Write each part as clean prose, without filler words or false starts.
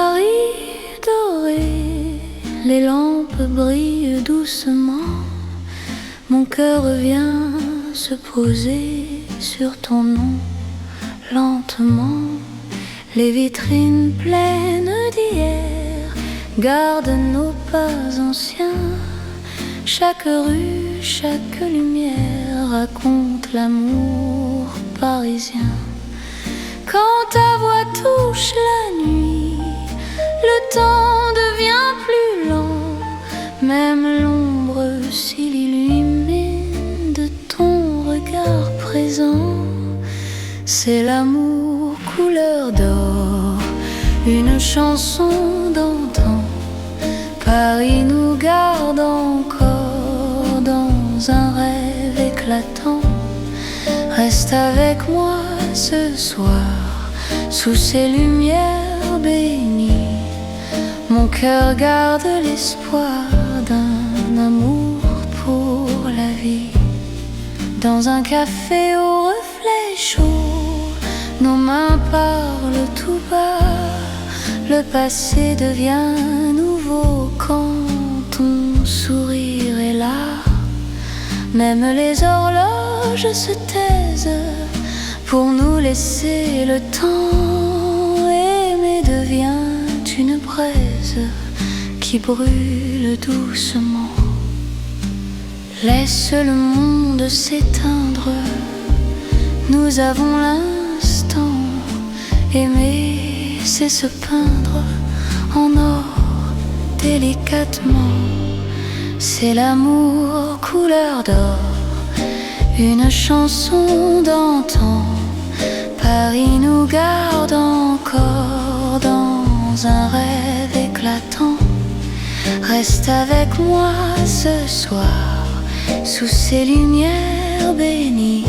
Paris doré, les lampes brillent doucement. Mon cœur vient se poser sur ton nom. Lentement, les vitrines pleines d'hier gardent nos pas anciens. Chaque rue, chaque lumière raconte l'amour parisien. Quand ta voix touche la nuit, le temps devient plus lent. Même l'ombre s'illumine de ton regard présent. C'est l'amour couleur d'or, une chanson d'antan. Paris nous garde encore dans un rêve éclatant. Reste avec moi ce soir, sous ces lumières bénies. Mon cœur garde l'espoir d'un amour pour la vie. Dans un café au reflet chaud, nos mains parlent tout bas. Le passé devient nouveau quand ton sourire est là. Même les horloges se taisent pour nous laisser le temps. Aimer devient une braise qui brûle doucement. Laisse le monde s'éteindre, nous avons l'instant. Aimer, c'est se peindre en or délicatement. C'est l'amour couleur d'or, une chanson d'antan. Paris nous garde encore dans un rêve éclatant. Reste avec moi ce soir, sous ces lumières bénies.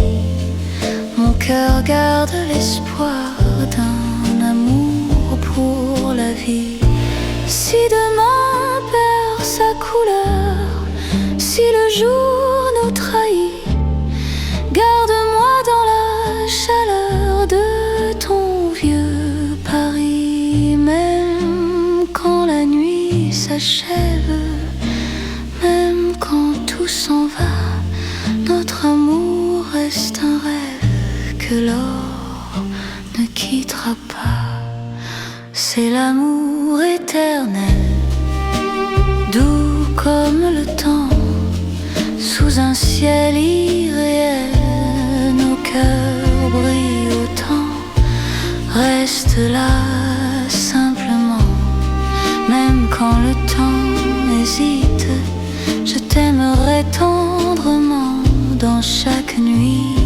Mon cœur garde l'espoir d'un amour pour la vie. Si demain perd sa couleur, si le jour nous trahit, garde-moi dans la chaleur de ton vieux Paris. Même quand la nuit s'achève, même quand tout s'en va, notre amour reste un rêve que l'or ne quittera pas. C'est l'amour éternel, doux comme le temps, sous un ciel irréel. Nos cœurs brillent autant. Reste là simplement, même quand le temps hésite. Je t'aimerai tendrement dans chaque nuit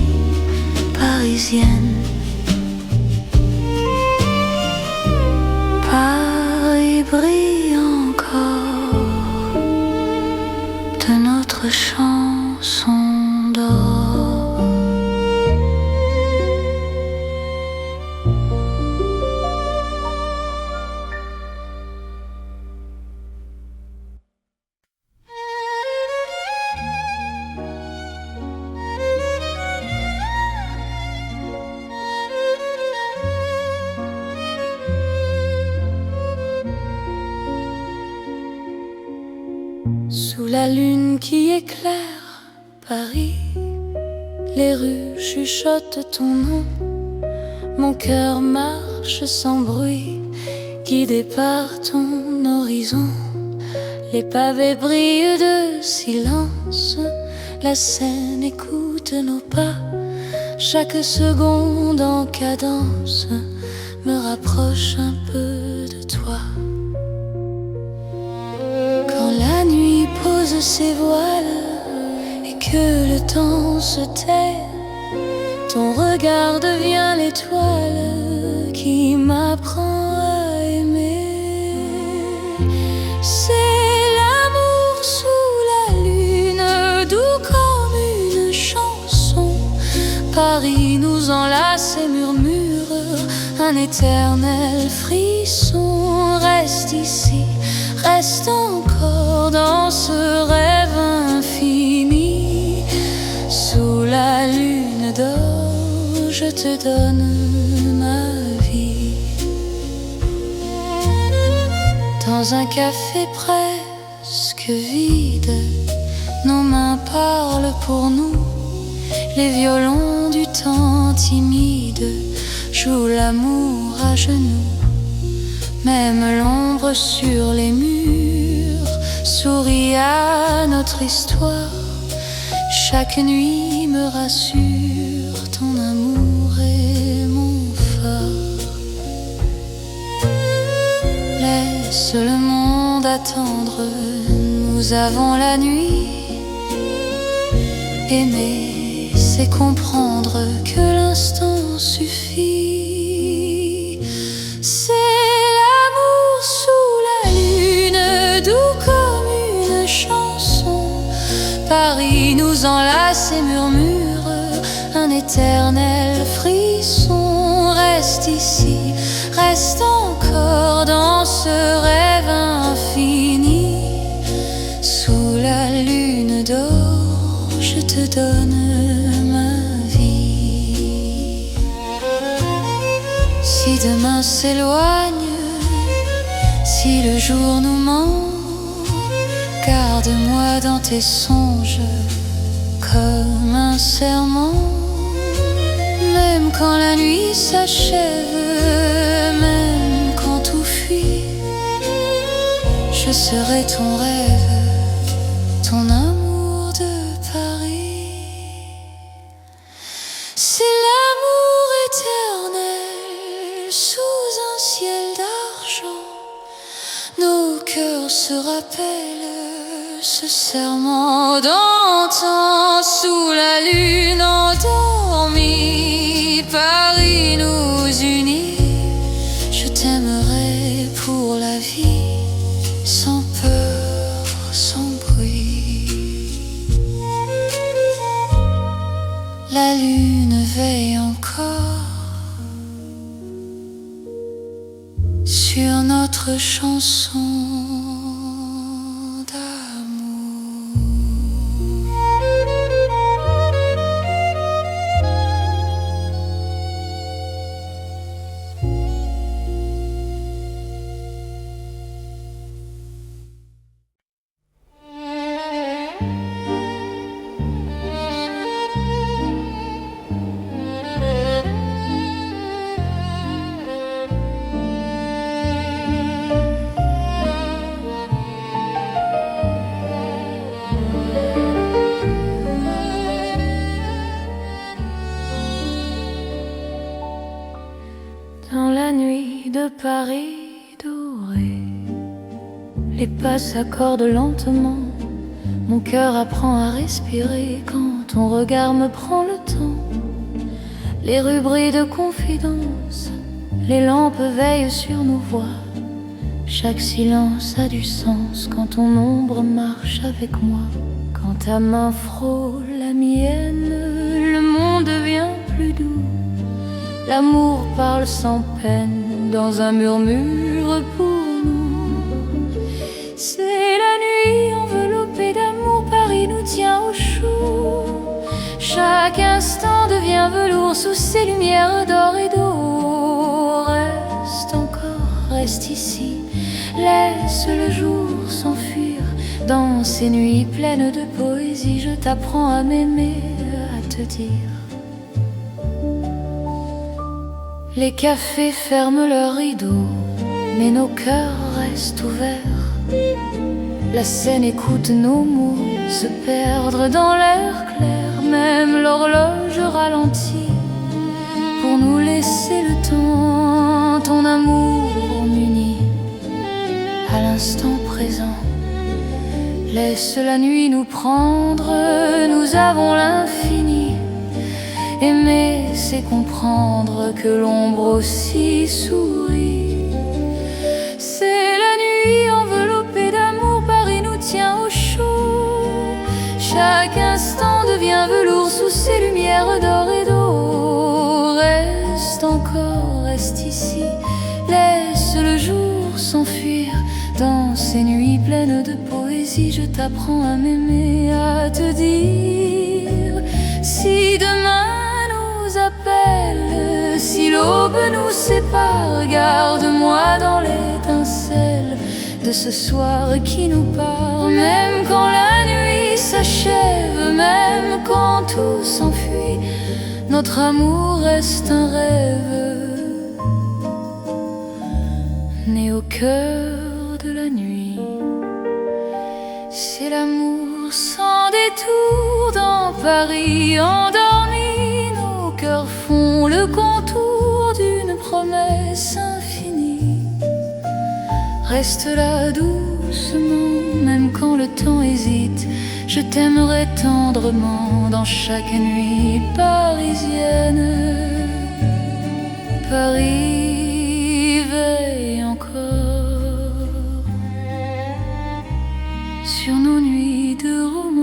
parisienne. Paris brille encore de notre chanson d'or. Sous la lune qui éclaire Paris, les rues chuchotent ton nom. Mon cœur marche sans bruit, guidé par ton horizon. Les pavés brillent de silence, la Seine écoute nos pas. Chaque seconde en cadence me rapproche un peu de toi. Quand la nuit pose ses voiles et que le temps se tait, ton regard devient l'étoile qui m'apprend à aimer. C'est l'amour sous la lune, doux comme une chanson. Paris nous enlace et murmure un éternel frisson. Reste ici, reste encore dans ce rêve infini. Sous la lune d'or, je te donne ma vie. Dans un café presque vide, nos mains parlent pour nous. Les violons du temps timide jouent l'amour à genoux. Même l'ombre sur les murs sourit à notre histoire. Chaque nuit me rassure, ton amour est mon phare. Laisse le monde attendre, nous avons la nuit. Aimer, c'est comprendre que l'instant suffit. C'est l'amour sous la lune, doux comme une chanson. Paris nous enlace et murmure un éternel frisson. Reste ici, reste encore dans ce rêve infini. Sous la lune d'or, je te donne ma vie. Si demain s'éloigne, si le jour nous ment, garde-moi dans tes songes comme un serment. Même quand la nuit s'achève, même quand tout fuit, je serai ton rêve, ton amour de Paris. C'est l'amour éternel sous un ciel d'argent. Nos cœurs se rappellent ce serment d'antan. Sous la lune endormie, Paris nous unit. Je t'aimerai pour la vie, sans peur, sans bruit. La lune veille encore sur notre chanson d'amour. Dans la nuit de Paris doré, les pas s'accordent lentement. Mon cœur apprend à respirer quand ton regard me prend le temps. Les rues brillent de confidence, les lampes veillent sur nos voix. Chaque silence a du sens quand ton ombre marche avec moi. Quand ta main frôle la mienne, le monde devient plus doux. L'amour parle sans peine dans un murmure pour nous. C'est la nuit enveloppée d'amour, Paris nous tient au chaud. Chaque instant devient velours sous ces lumières d'or et d'eau. Reste encore, reste ici, laisse le jour s'enfuir. Dans ces nuits pleines de poésie, je t'apprends à m'aimer, à te dire. Les cafés ferment leurs rideaux, mais nos cœurs restent ouverts. La scène écoute nos mots se perdre dans l'air clair. Même l'horloge ralentit pour nous laisser le temps. Ton amour m'unit à l'instant présent. Laisse la nuit nous prendre, nous avons l'infini. Aimer, c'est comprendre que l'ombre aussi sourit. C'est la nuit enveloppée d'amour, Paris nous tient au chaud. Chaque instant devient velours sous ces lumières d'or et d'eau. Reste encore, reste ici, laisse le jour s'enfuir. Dans ces nuits pleines de poésie, je t'apprends à m'aimer, à te dire. Si demain nous appelle, si l'aube nous sépare, garde-moi dans l'étincelle de ce soir qui nous part. Même quand la nuit s'achève, même quand tout s'enfuit, notre amour reste un rêve né au cœur de la nuit. C'est l'amour sans détour dans Paris endormi. Nos cœurs font le contour d'une promesse infinie. Reste là doucement, même quand le temps hésite. Je t'aimerai tendrement dans chaque nuit parisienne. Paris veille encore sur nos nuits de romance.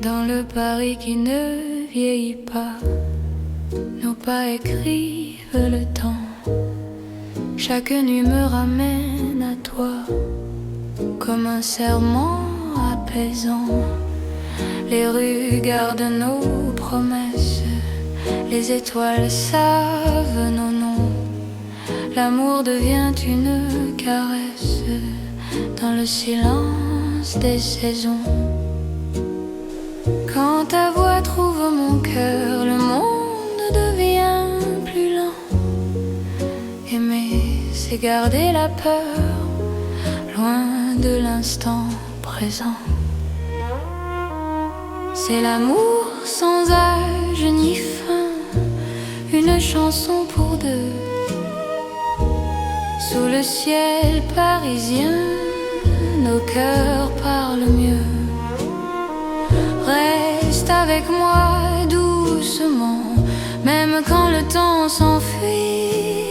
Dans le Paris qui ne vieillit pas, nos pas écrivent le temps. Chaque nuit me ramène à toi, comme un serment apaisant. Les rues gardent nos promesses, les étoiles savent nos noms. L'amour devient une caresse dans le silence des saisons. Quand ta voix trouve mon cœur, le monde devient plus lent. Aimer, c'est garder la peur, loin de l'instant présent. C'est l'amour sans âge ni fin, une chanson pour deux. Sous le ciel parisien, nos cœurs parlent mieux. Reste avec moi doucement, même quand le temps s'enfuit.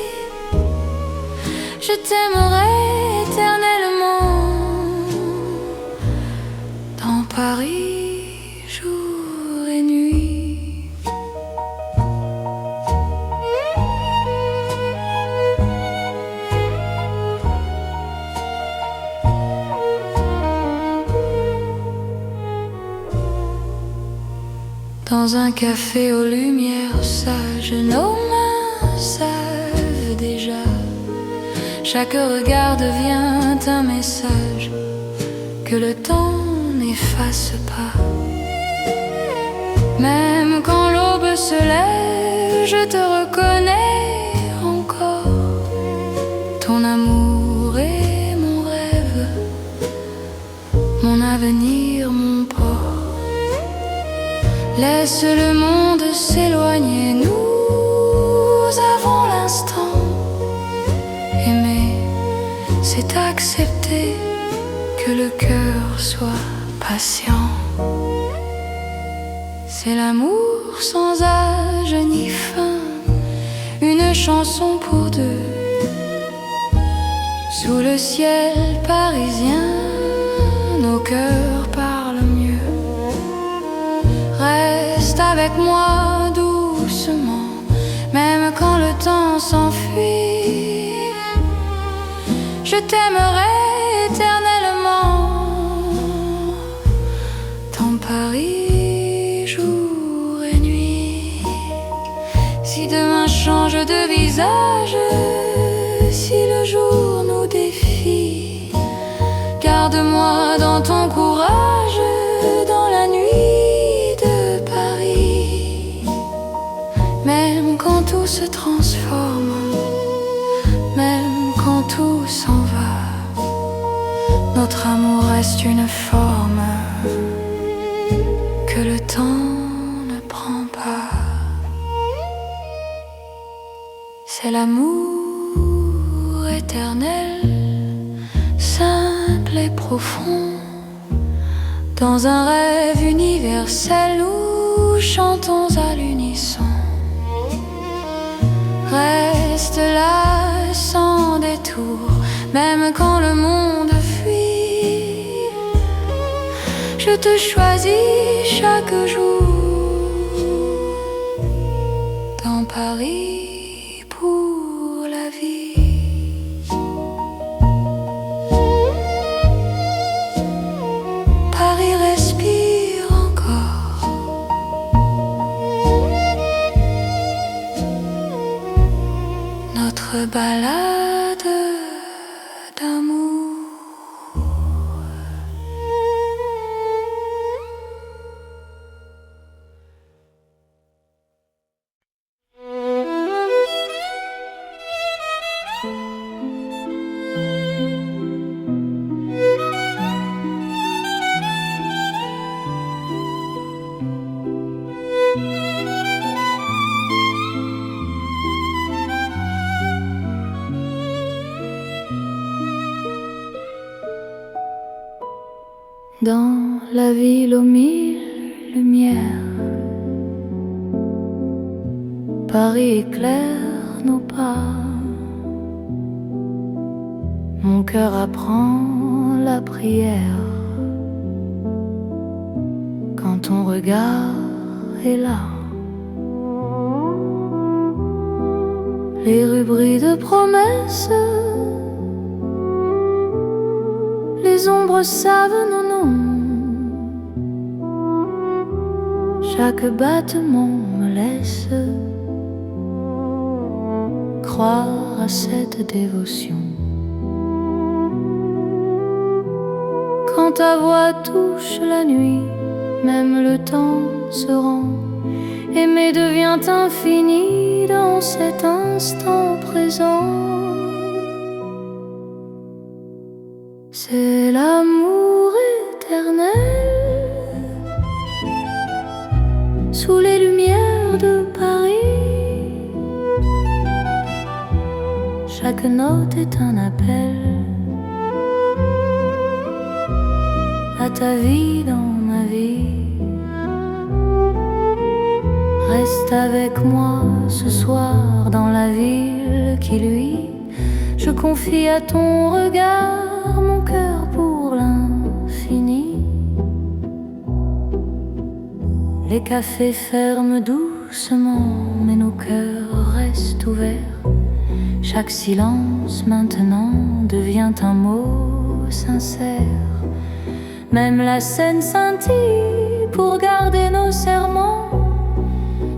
Je t'aimerai éternellement dans Paris, jour et nuit. Dans un café aux lumières sages, nos mains savent déjà. Chaque regard devient un message que le temps n'efface pas. Même quand l'aube se lève, je te reconnais encore. Ton amour est mon rêve, mon avenir, mon port. Laisse le monde s'éloigner, nous avons l'instant. Aimer, c'est accepter que le cœur soit patient. C'est l'amour sans âge ni fin, une chanson pour deux. Sous le ciel parisien, nos cœurs parlent mieux. Reste avec moi doucement, même quand le temps s'enfuit. Je t'aimerai éternellement dans Paris, jour et nuit. Si demain change de visage, si le jour nous défie, garde-moi dans ton courage, dans la nuit de Paris. Même quand tout se transforme, même quand tout s'en va, notre amour reste une forme que le temps ne prend pas. C'est l'amour éternel, les profonds, dans un rêve universel, nous chantons à l'unisson. Reste là sans détour, même quand le monde fuit. Je te choisis chaque jour dans Paris pour la vie. Paris respire encore. Notre balade d'amour. Dans la ville aux mille lumières, Paris éclaire nos pas. Mon cœur apprend la prière quand ton regard est là. Les rues brillent de promesses, les ombres savent nos noms. Chaque battement me laisse croire à cette dévotion. Quand ta voix touche la nuit, même le temps se rend. Aimer devient infini dans cet instant présent. C'est l'amour éternel sous les lumières de Paris. Chaque note est un appel à ta vie dans ma vie. Reste avec moi ce soir dans la ville qui luit. Je confie à ton regard mon cœur pour l'infini. Les cafés ferment doucement, mais nos cœurs restent ouverts. Chaque silence maintenant devient un mot sincère. Même la scène scintille pour garder nos serments.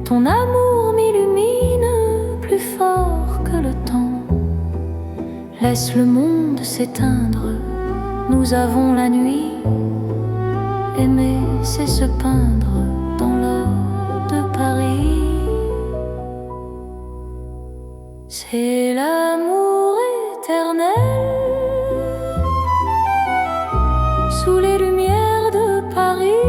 Ton amour m'illumine plus fort que le temps. Laisse le monde s'éteindre, nous avons la nuit. Aimer, c'est se peindre dans l'or de Paris. C'est l'amour éternel sous les lumières de Paris.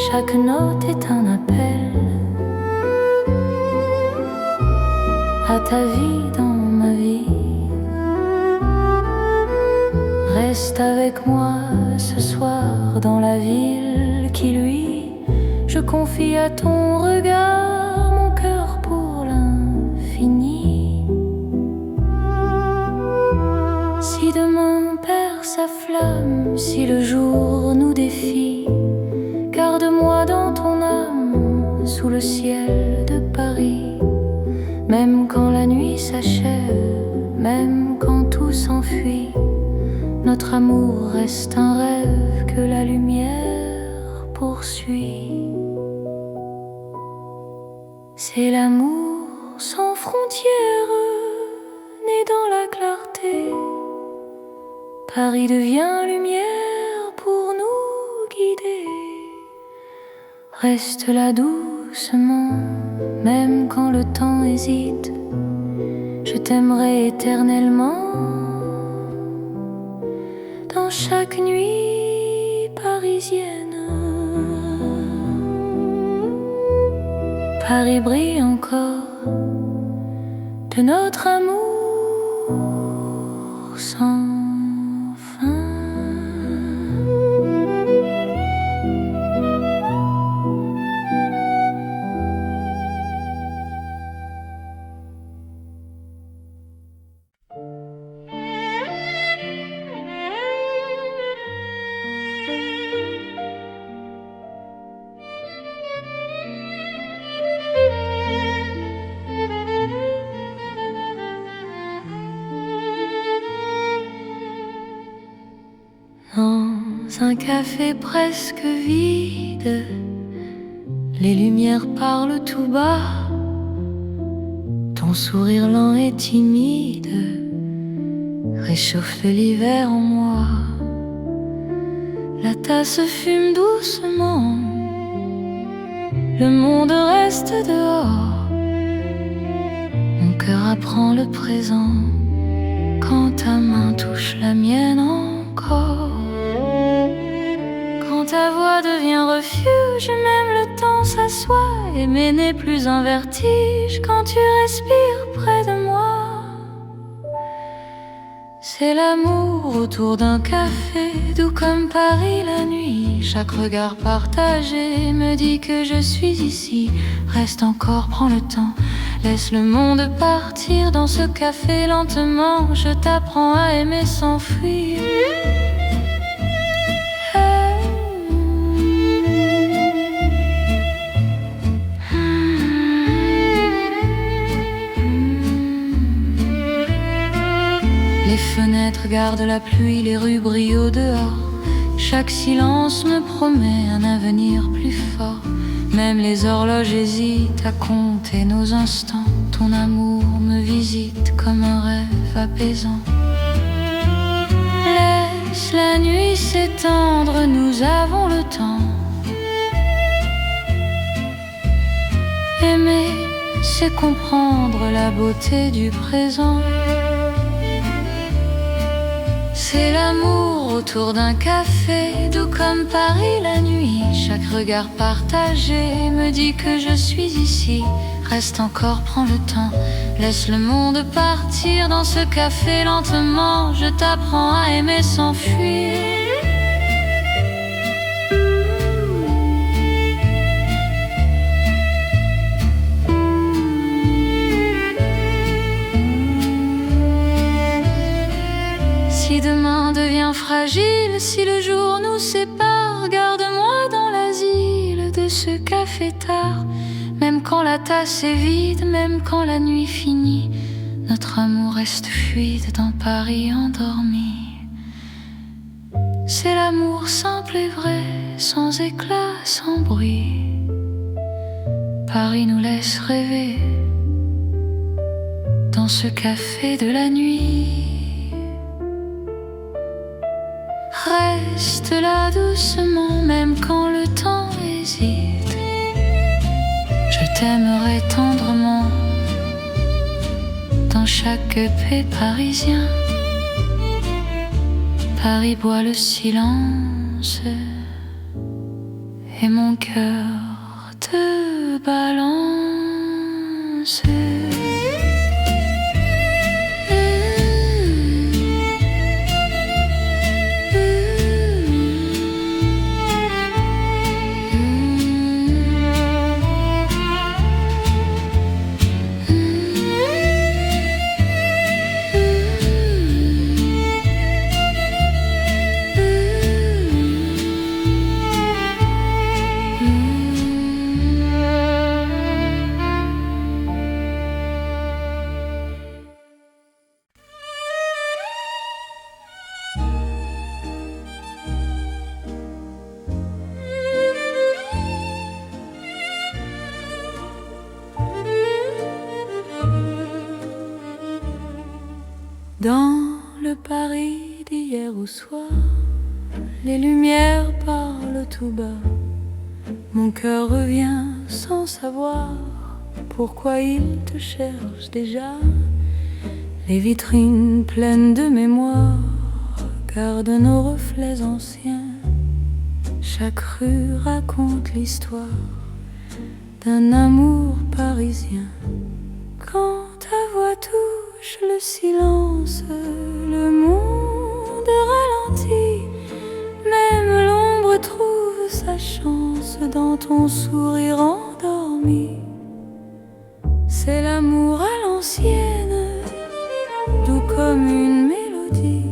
Chaque note est un appel à ta vie dans ma vie. Reste avec moi ce soir dans la ville qui luit. Je confie à ton regard mon cœur pour l'infini. Si demain perd sa flamme, si le jour nous défie, garde-moi dans ton âme sous le ciel de Paris. Même quand la nuit s'achève, même quand tout s'enfuit, notre amour reste un rêve que la lumière poursuit. C'est l'amour sans frontières, né dans la clarté. Paris devient lumière pour nous guider. Reste là doucement, même quand le temps hésite. Je t'aimerai éternellement dans chaque nuit parisienne. Paris brille encore de notre amour. sans fin. Dans un café presque vide, les lumières parlent tout bas. Ton sourire lent et timide réchauffe l'hiver en moi. La tasse fume doucement, le monde reste dehors. Mon cœur apprend le présent quand ta main touche la mienne encore. Quand ta voix devient refuge, même le temps s'assoit. Aimer n'est plus un vertige quand tu respires près de moi. C'est l'amour autour d'un café, doux comme Paris la nuit. Chaque regard partagé me dit que je suis ici. Reste encore, prends le temps, laisse le monde partir dans ce café lentement. Je t'apprends à aimer sans fuir. Les fenêtres gardent la pluie, les rues brillent au dehors. Chaque silence me promet un avenir plus fort. Même les horloges hésitent à compter nos instants. Ton amour me visite comme un rêve apaisant. Laisse la nuit s'étendre, nous avons le temps. Aimer, c'est comprendre la beauté du présent. C'est l'amour autour d'un café, doux comme Paris la nuit. Chaque regard partagé me dit que je suis ici. Reste encore, prends le temps, laisse le monde partir dans ce café lentement. Je t'apprends à aimer sans fuir. Si demain devient fragile, si le jour nous sépare, garde-moi dans l'asile de ce café tard. Même quand la tasse est vide, même quand la nuit finit, notre amour reste fluide dans Paris endormi. C'est l'amour simple et vrai, sans éclat, sans bruit. Paris nous laisse rêver dans ce café de la nuit. Reste là doucement, même quand le temps hésite. Je t'aimerai tendrement dans chaque paix parisien. Paris boit le silence et mon cœur te balance. Dans le Paris d'hier au soir, les lumières parlent tout bas. Mon cœur revient sans savoir pourquoi il te cherche déjà. Les vitrines pleines de mémoire gardent nos reflets anciens. Chaque rue raconte l'histoire d'un amour parisien. Quand ta voix touche lâche le silence, le monde ralentit. Même l'ombre trouve sa chance dans ton sourire endormi. C'est l'amour à l'ancienne, doux comme une mélodie.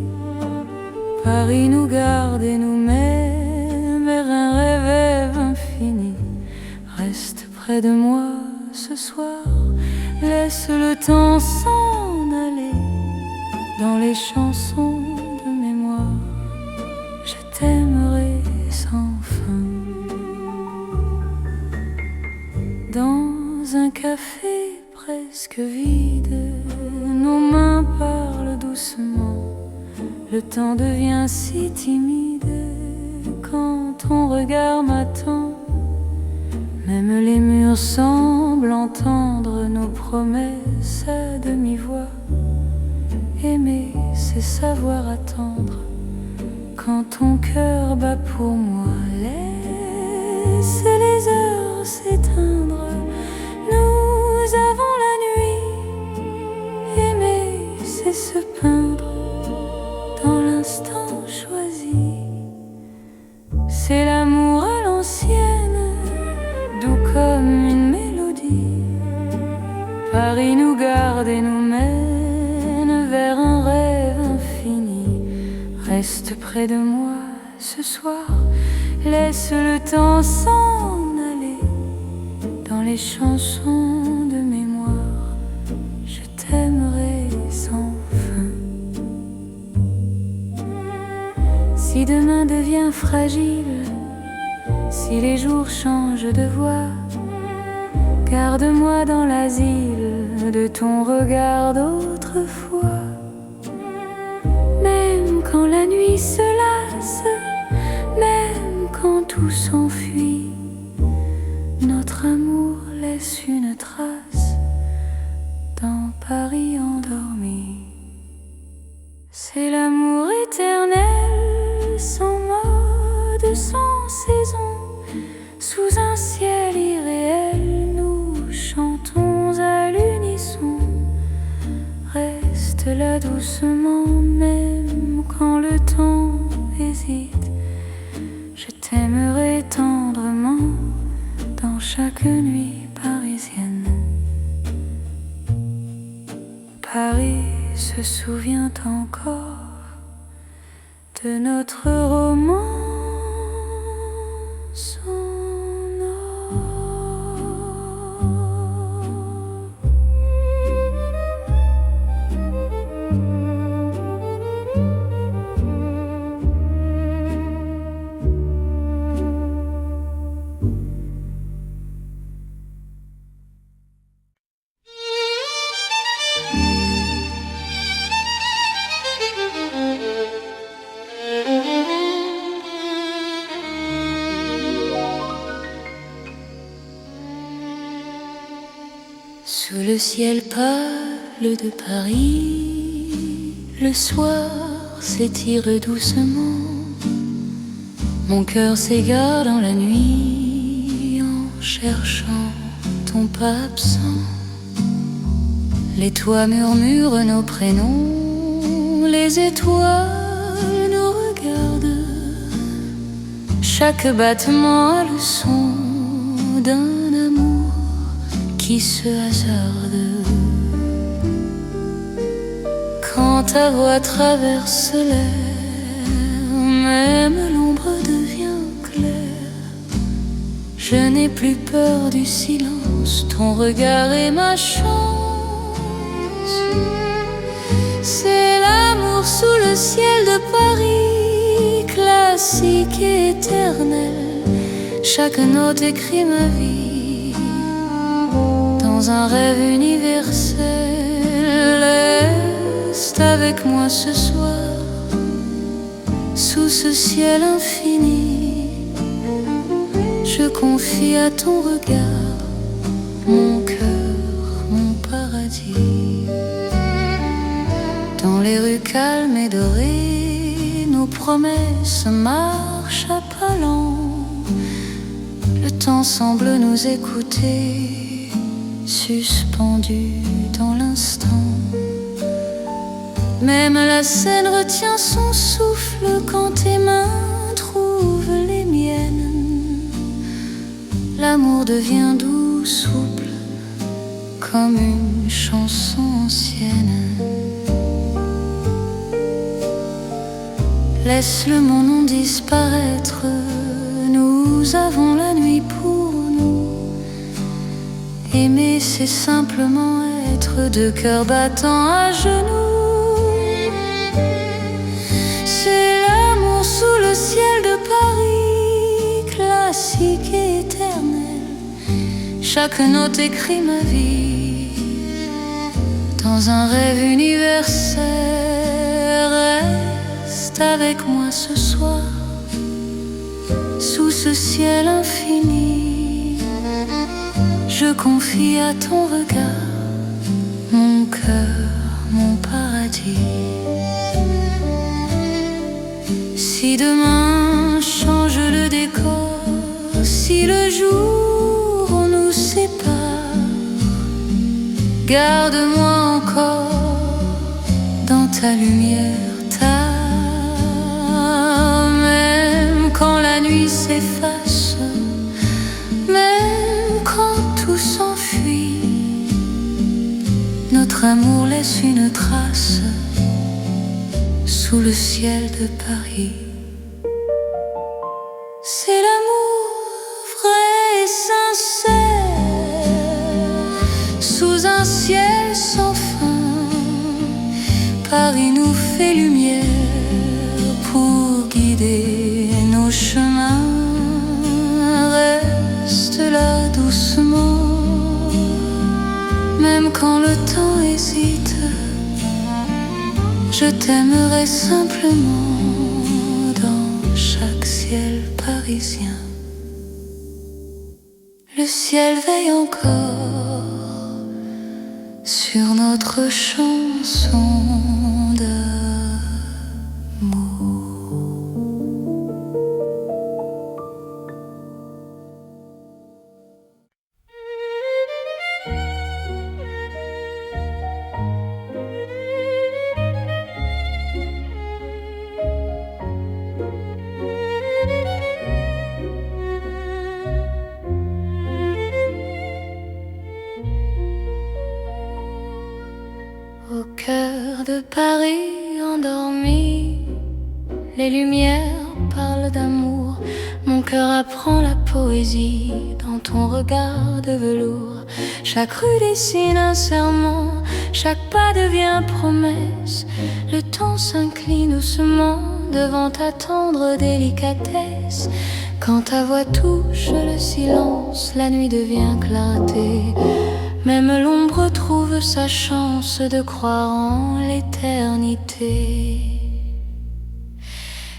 Paris nous garde et nous mène vers un rêve infini. Reste près de moi ce soir, laisse le temps s'en aller. Dans les chansons de mémoire, je t'aimerai sans fin. Dans un café presque vide, nos mains parlent doucement. Le temps devient si timide quand ton regard m'attend. Même les murs semblent entendre nos promesses à demi-voix. Aimer, c'est savoir attendre quand ton cœur bat pour moi. Laisse les heures s'éteindre, nous avons la nuit. Aimer, c'est se peindre dans l'instant choisi. C'est l'amour à l'ancienne, doux comme une mélodie. Paris nous garde et nous mène vers un rêve infini. Reste près de moi ce soir, laisse le temps s'en aller. Dans les chansons de mémoire, je t'aimerai sans fin. Si demain devient fragile, si les jours changent de voix, garde-moi dans l'asile de ton regard d'autrefois. Même quand la nuit se lasse, même quand tout s'enfuit, notre amour laisse une trace dans Paris endormi. C'est l'amour éternel, sans mode, sans saison. Sous un ciel irréel, nous chantons à l'unisson. Reste là doucement, même quand le temps hésite. Je t'aimerai tendrement dans chaque nuit parisienne. Paris se souvient encore de notre romance. Sous le ciel pâle de Paris, le soir s'étire doucement. Mon cœur s'égare dans la nuit en cherchant ton pas absent. Les toits murmurent nos prénoms, les étoiles nous regardent. Chaque battement a le son d'un amour qui se hasarde. Quand ta voix traverse l'air, même l'ombre devient claire. Je n'ai plus peur du silence, ton regard est ma chance. C'est l'amour sous le ciel de Paris, classique et éternel. Chaque note écrit ma vie dans un rêve universel. Reste avec moi ce soir, sous ce ciel infini. Je confie à ton regard mon cœur, mon paradis. Dans les rues calmes et dorées, nos promesses marchent à pas lents. Le temps semble nous écouter, suspendu dans l'instant. Même la Seine retient son souffle quand tes mains trouvent les miennes. L'amour devient doux, souple, comme une chanson ancienne. Laisse le mon nom disparaître, nous avons la nuit pour nous. Aimer, c'est simplement être deux cœurs battants à genoux. C'est l'amour sous le ciel de Paris, classique et éternel. Chaque note écrit ma vie dans un rêve universel. Reste avec moi ce soir, sous ce ciel infini. Je confie à ton regard mon cœur, mon paradis. Si demain change le décor, si le jour nous sépare, garde-moi encore dans ta lumière, même quand la nuit s'efface, même quand tout s'enfuit, notre amour laisse une trace sous le ciel de Paris. C'est l'amour vrai et sincère, sous un ciel sans fin. Paris nous fait lumière pour guider nos chemins. Reste là doucement, même quand le temps hésite. Je t'aimerai simplement dans chaque ciel parisien. Le ciel veille encore sur notre chanson d'amour. Au cœur de Paris endormi, les lumières parlent d'amour. Mon cœur apprend la poésie dans ton regard de velours. Chaque rue dessine un serment, chaque pas devient promesse. Le temps s'incline doucement devant ta tendre délicatesse. Quand ta voix touche le silence, la nuit devient clarté. Même l'ombre trouve sa chance de croire en l'éternité.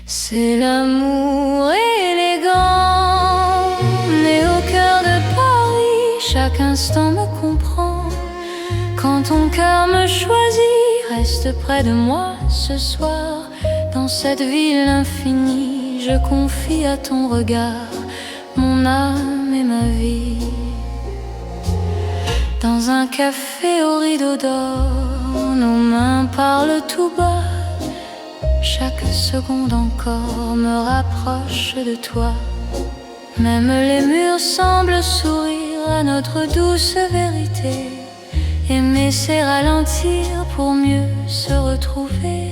C'est l'amour élégant, né au cœur de Paris. Chaque instant me comprend. Quand ton cœur me choisit, reste près de moi ce soir. Dans cette ville infinie, je confie à ton regard mon âme et ma vie. Dans un café au rideau d'or, nos mains parlent tout bas. Chaque seconde encore me rapproche de toi. Même les murs semblent sourire à notre douce vérité. Aimer, c'est ralentir pour mieux se retrouver.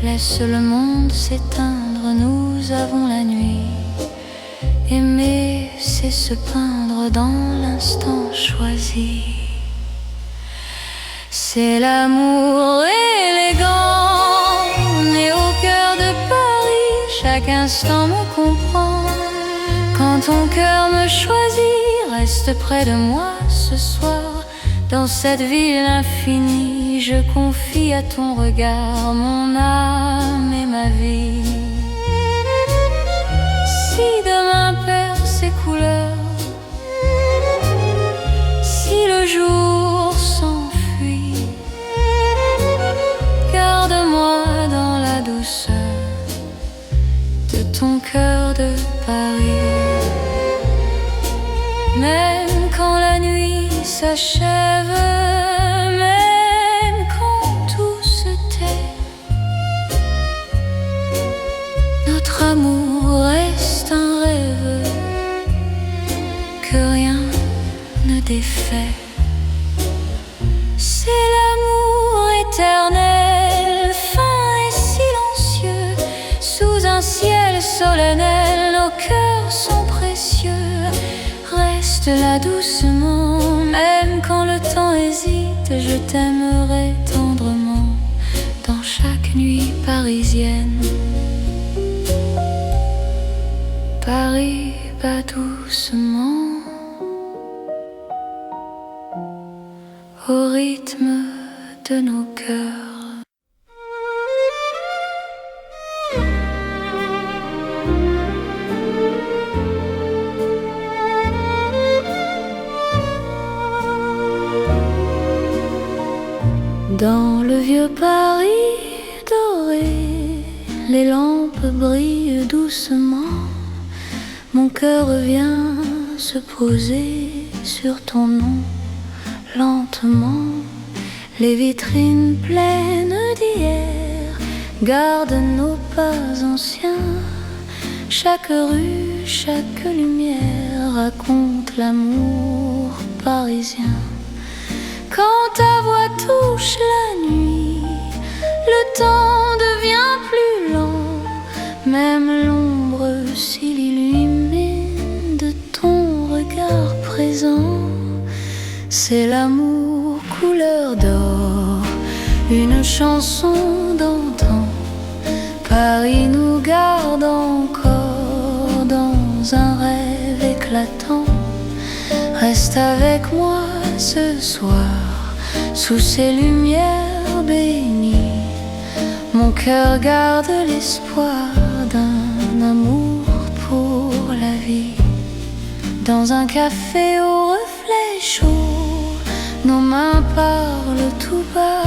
Laisse le monde s'éteindre, nous avons la nuit. Aimer, c'est se peindre dans l'instant choisi. C'est l'amour élégant, né au cœur de Paris. Chaque instant me comprend. Quand ton cœur me choisit, reste près de moi ce soir. Dans cette ville infinie, je confie à ton regard mon âme et ma vie. Si demain perd ses couleurs, si le jour s'enfuit, garde-moi dans la douceur de ton cœur de Paris. Même quand la nuit s'achève, même quand tout se tait, suite, je t'aimerai tendrement dans chaque nuit parisienne. Paris bat doucement au rythme de nos cœurs. Dans le vieux Paris doré, les lampes brillent doucement. Mon cœur vient se poser sur ton nom. Lentement, les vitrines pleines d'hier gardent nos pas anciens. Chaque rue, chaque lumière raconte l'amour parisien. Quand ta voix touche la nuit, le temps devient plus lent. Même l'ombre s'il illumine de ton regard présent. C'est l'amour couleur d'or, une chanson d'antan. Paris nous garde encore dans un rêve éclatant. Reste avec moi ce soir, sous ces lumières bénies. Mon cœur garde l'espoir d'un amour pour la vie. Dans un café au reflet chaud, nos mains parlent tout bas.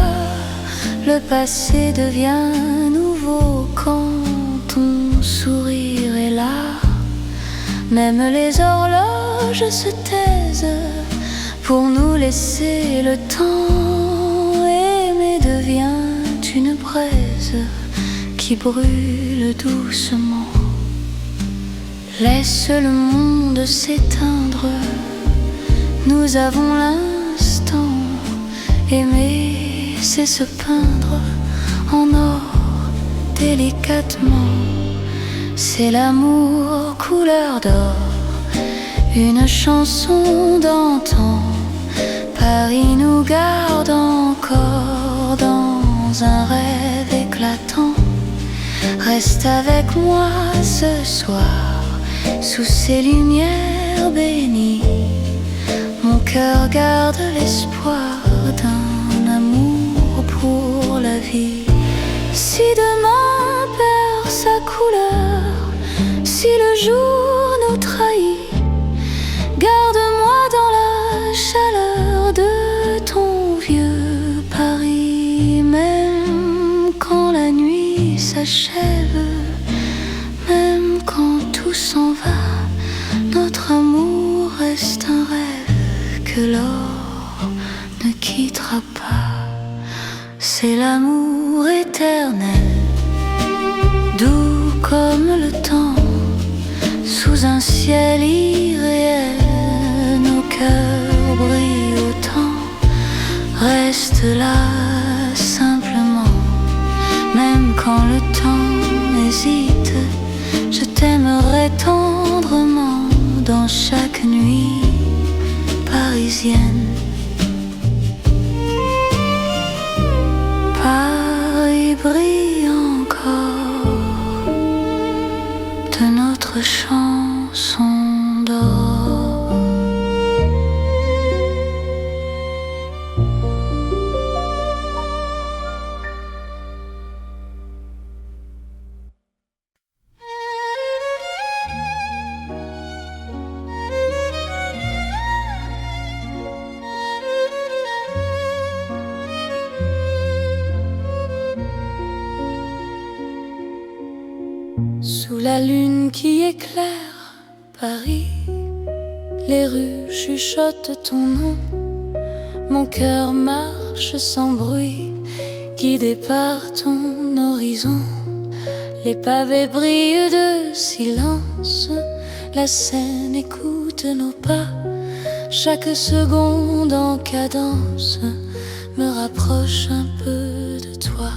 Le passé devient nouveau quand ton sourire est là. Même les horloges se taisent pour nous laisser le temps. Aimer devient une braise qui brûle doucement. Laisse le monde s'éteindre, nous avons l'instant. Aimer, c'est se peindre en or délicatement. C'est l'amour couleur d'or, une chanson d'antan. Paris nous garde encore dans un rêve éclatant. Reste avec moi ce soir, sous ces lumières bénies. Mon cœur garde l'espoir d'un amour pour la vie. Si demain perd sa couleur, si le jour nous trahit, garde-moi dans la chaleur de ton vieux Paris. Même quand la nuit s'achève, même quand tout s'en va, notre amour reste un rêve que l'or ne quittera pas. C'est l'amour éternel, doux comme le temps, sous un ciel irréel. Nos cœurs brillent autant. Reste là simplement, même quand le temps hésite. Je t'aimerai tendrement dans chaque nuit parisienne. Paris brille encore de notre chanson d'or. Sous la lune qui éclaire Paris, les rues chuchotent ton nom. Mon cœur marche sans bruit, guidé par ton horizon. Les pavés brillent de silence, la Seine écoute nos pas. Chaque seconde en cadence me rapproche un peu de toi.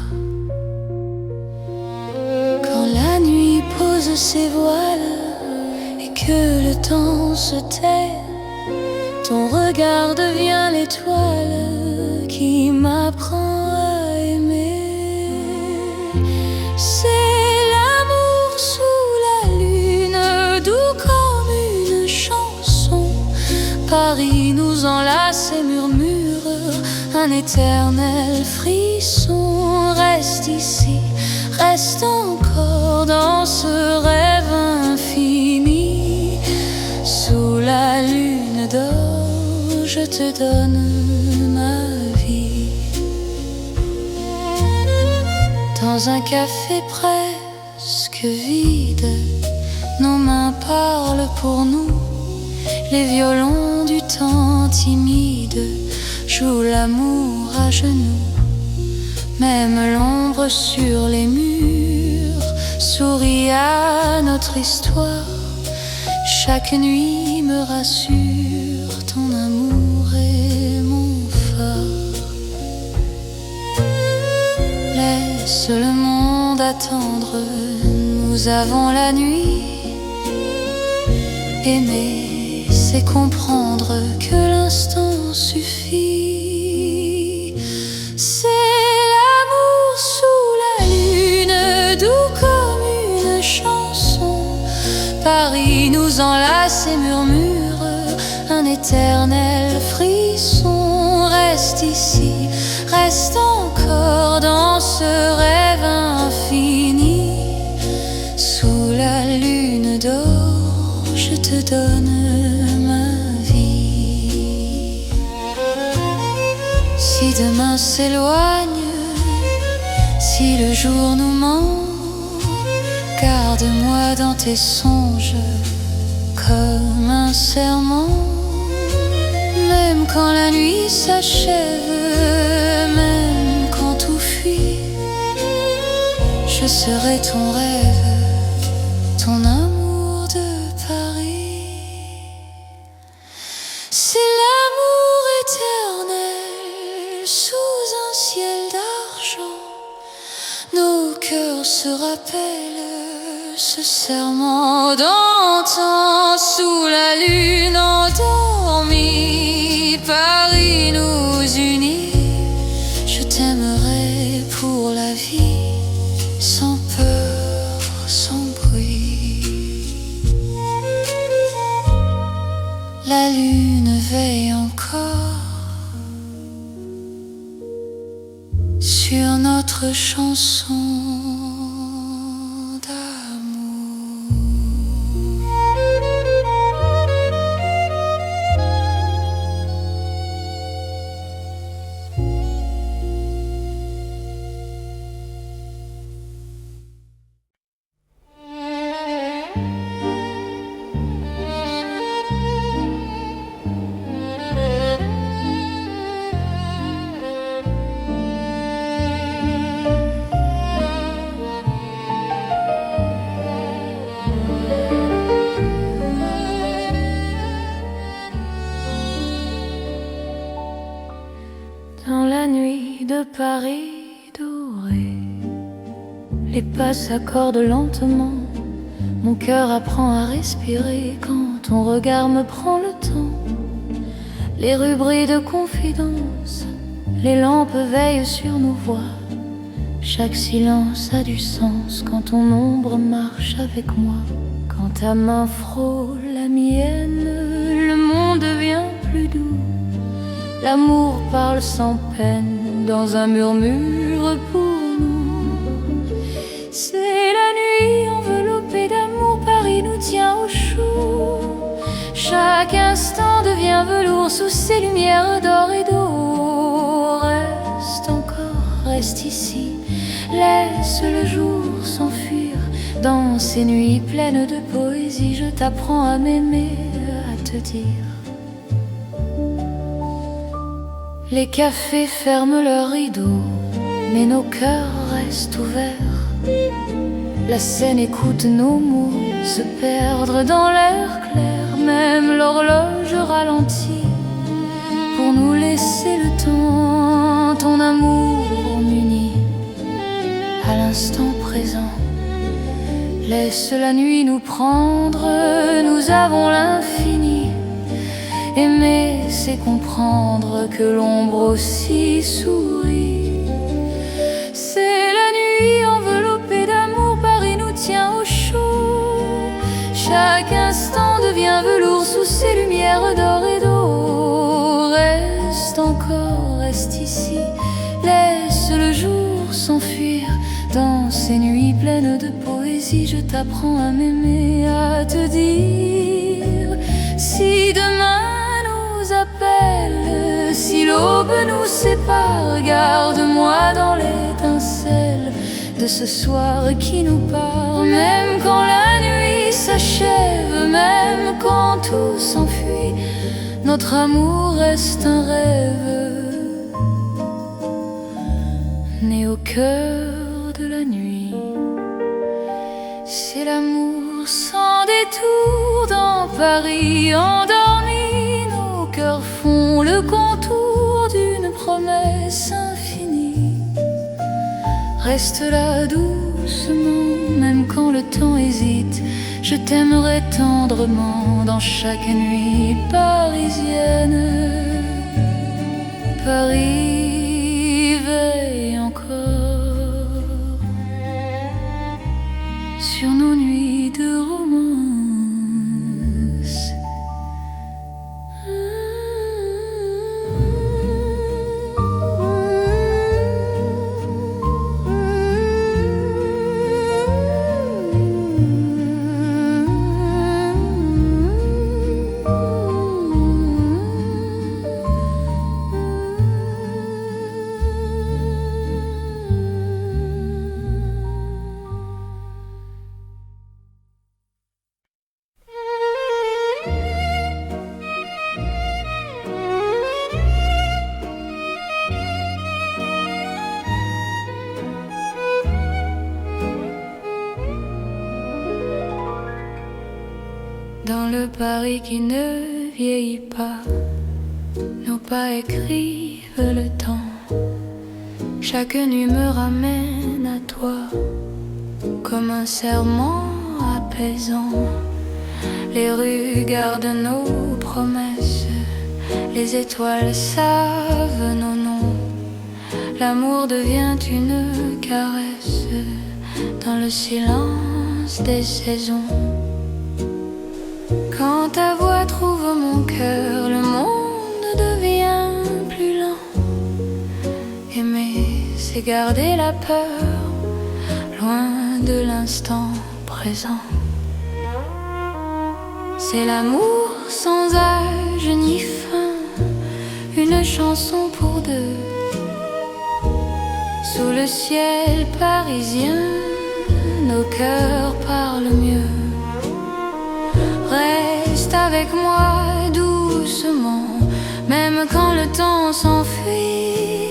Quand la nuit pose ses voiles et que le temps se tait, Ton regard devient l'étoile qui m'apprend à aimer. C'est l'amour sous la lune, doux comme une chanson. Paris nous enlace et murmure un éternel frisson. Reste ici, reste encore dans ce rêve infini. Sous la lune d'or, je te donne ma vie. Dans un café presque vide, nos mains parlent pour nous. Les violons du temps timide jouent l'amour à genoux. Même l'ombre sur les murs sourit à notre histoire. Chaque nuit me rassure, ton amour est mon phare. Laisse le monde attendre, nous avons la nuit. Aimer, c'est comprendre que l'instant suffit. C'est l'amour sous la lune, doux comme une chanson. Paris nous enlace et murmure un éternel frisson. Reste ici, reste encore dans ce rêve infini. Sous la lune d'or, je te donne ma vie. Si demain s'éloigne, si le jour nous ment, garde-moi dans tes songes comme un serment. Même quand la nuit s'achève, même quand tout fuit, je serai ton rêve, ton amour de Paris. C'est l'amour éternel sous un ciel d'argent. Nos cœurs se rappellent ce serment d'antan. Sous la lune endormie, Paris nous unit. Je t'aimerai pour la vie, sans peur, sans bruit. La lune veille encore sur notre chanson d'amour. Dans la nuit de Paris doré, les pas s'accordent lentement. Mon cœur apprend à respirer quand ton regard me prend le temps. Les rues brillent de confidence, les lampes veillent sur nos voix. Chaque silence a du sens quand ton ombre marche avec moi. Quand ta main frôle la mienne, le monde devient plus doux. L'amour parle sans peine dans un murmure pour nous. C'est la nuit enveloppée d'amour, Paris nous tient au chaud. Chaque instant devient velours sous ces lumières d'or et d'eau. Reste encore, reste ici, laisse le jour s'enfuir. Dans ces nuits pleines de poésie, je t'apprends à m'aimer, à te dire. Les cafés ferment leurs rideaux, mais nos cœurs restent ouverts. La scène écoute nos mots se perdre dans l'air clair. Même l'horloge ralentit pour nous laisser le temps. Ton amour m'unit à l'instant présent. Laisse la nuit nous prendre, nous avons l'infini. Aimer, c'est comprendre que l'ombre aussi sourit. C'est la nuit enveloppée d'amour, Paris nous tient au chaud. Chaque instant devient velours sous ces lumières d'or et d'eau. Reste encore, reste ici, laisse le jour s'enfuir. Dans ces nuits pleines de poésie, je t'apprends à m'aimer, à te dire: si demain nous appelle, si l'aube nous sépare, garde-moi dans l'étincelle de ce soir qui nous part. Même quand la nuit s'achève, même quand tout s'enfuit, notre amour reste un rêve né au cœur de la nuit. C'est l'amour sans détour dans Paris endormi. Nos cœurs font le contour d'une promesse infinie. Reste là doucement, même quand le temps hésite. Je t'aimerai tendrement dans chaque nuit parisienne. Paris veille encore sur nos nuits de romance. Dans le Paris qui ne vieillit pas, nos pas écrivent le temps. Chaque nuit me ramène à toi, comme un serment apaisant. Les rues gardent nos promesses, les étoiles savent nos noms. L'amour devient une caresse dans le silence des saisons. Quand ta voix trouve mon cœur, le monde devient plus lent. Aimer, c'est garder la peur, loin de l'instant présent. C'est l'amour sans âge ni fin, une chanson pour deux. Sous le ciel parisien, nos cœurs parlent mieux. Reste avec moi doucement, même quand le temps s'enfuit.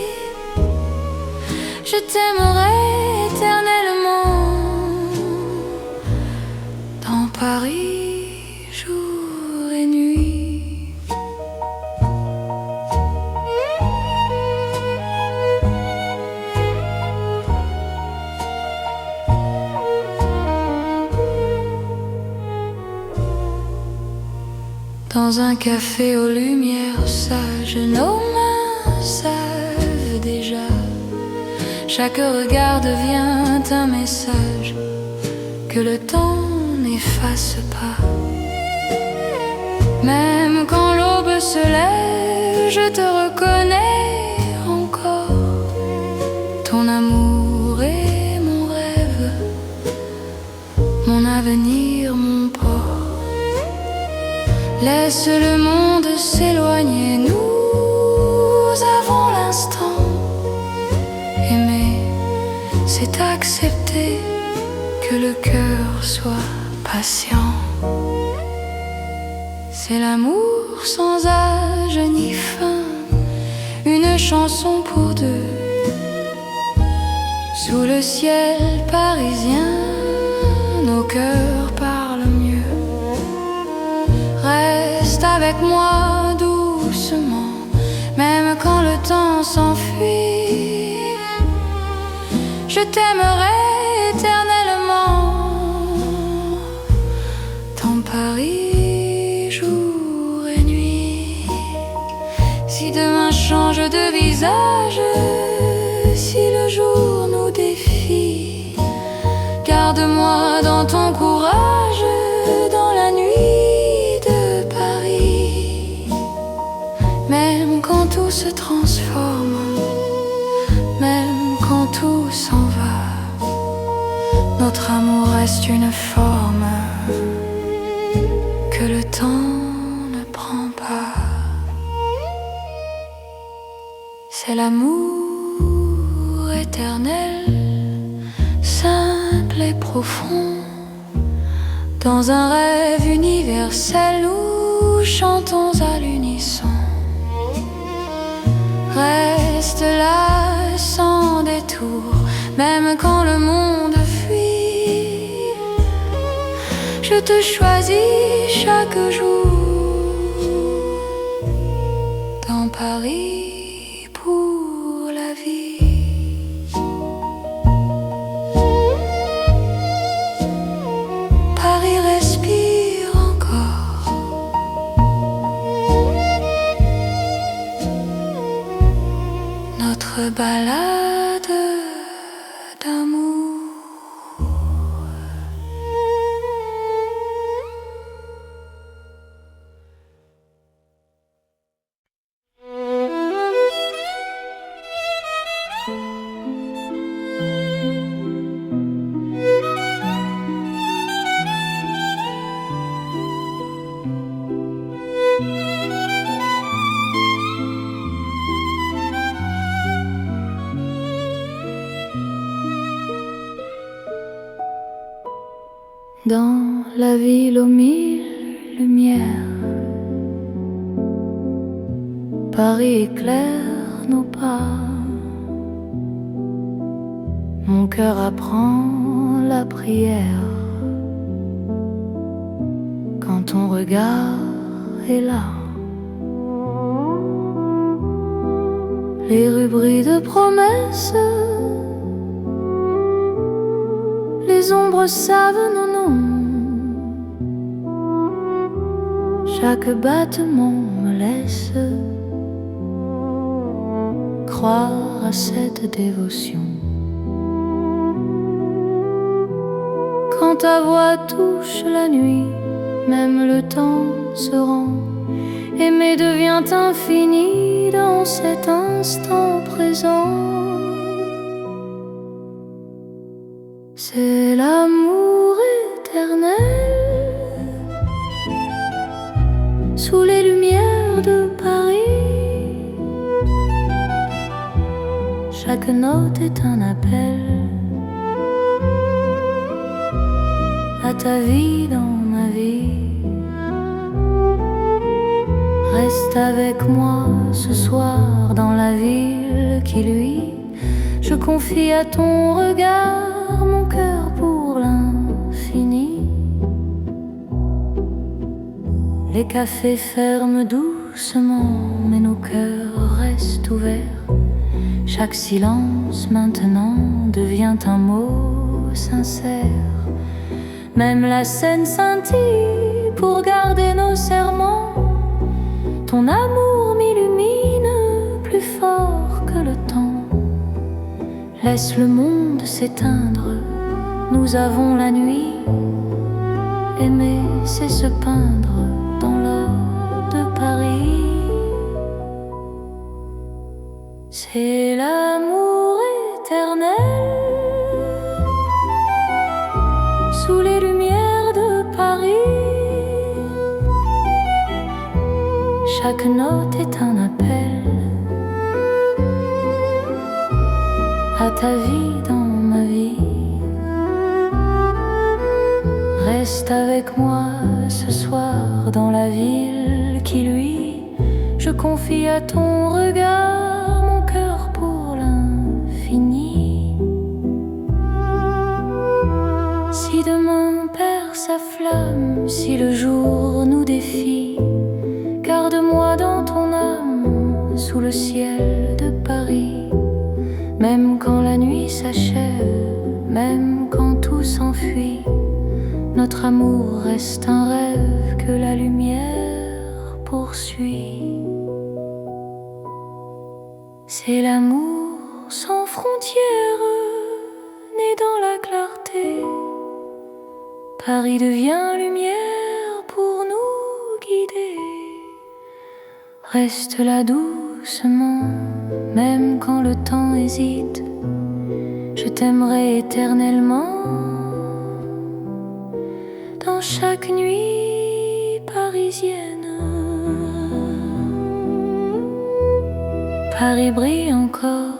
Je t'aimerai éternellement dans Paris, jour et nuit. Dans un café aux lumières sages, nos mains savent déjà. Chaque regard devient un message que le temps n'efface pas. Même quand l'aube se lève, je te reconnais encore. Ton amour est mon rêve, mon avenir, mon port. Laisse le monde s'éloigner, nous avons l'instant. Aimer, c'est accepter que le cœur soit patient. C'est l'amour sans âge ni fin, une chanson pour deux. Sous le ciel parisien, nos cœurs parlent mieux. Reste avec moi doucement, même quand le temps s'enfuit. Je t'aimerai éternellement dans Paris, jour et nuit. de visage. Si le jour nous défie, garde-moi dans ton courage, dans la nuit de Paris. Même quand tout se transforme, même quand tout s'en va, notre amour reste une forme que le temps ne prend pas. C'est l'amour éternel, simple et profond. Dans un rêve universel, nous chantons à l'unisson. Reste là sans détour, même quand le monde fuit. Je te choisis chaque jour dans Paris pour la vie. Paris respire encore. Notre balade d'amour. Dans la ville aux mille lumières, Paris éclaire nos pas. Mon cœur apprend la prière quand ton regard est là. Les rues brillent de promesses, les ombres savent nos noms. Chaque battement me laisse croire à cette dévotion. Quand ta voix touche la nuit, même le temps se rend. Aimer devient infini dans cet instant présent. C'est l'amour éternel sous les lumières de Paris. Chaque note est un appel à ta vie dans ma vie. Reste avec moi ce soir dans la ville qui luit. Je confie à ton regard mon cœur pour l'infini. Les cafés ferment doucement, mais nos cœurs restent ouverts. Chaque silence maintenant devient un mot sincère. Même la scène scintille pour garder nos serments. Ton amour m'illumine plus fort que le temps. Laisse le monde s'éteindre, nous avons la nuit. Aimer, c'est se peindre dans l'or de Paris. C'est l'amour éternel sous les lumières de Paris. Chaque note est un appel à ta vie dans ma vie. Reste avec moi ce soir dans la ville qui luit. Je confie à ton regard mon cœur pour l'infini. Si demain perd sa flamme, si le jour nous défie, garde-moi dans ton âme sous le ciel de Paris. Même quand la nuit s'achève, même quand tout s'enfuit, notre amour reste un rêve que la lumière poursuit. C'est l'amour sans frontières, né dans la clarté. Paris devient lumière pour nous guider. Reste là doucement, même quand le temps hésite. Je t'aimerai éternellement, dans chaque nuit parisienne. Paris brille encore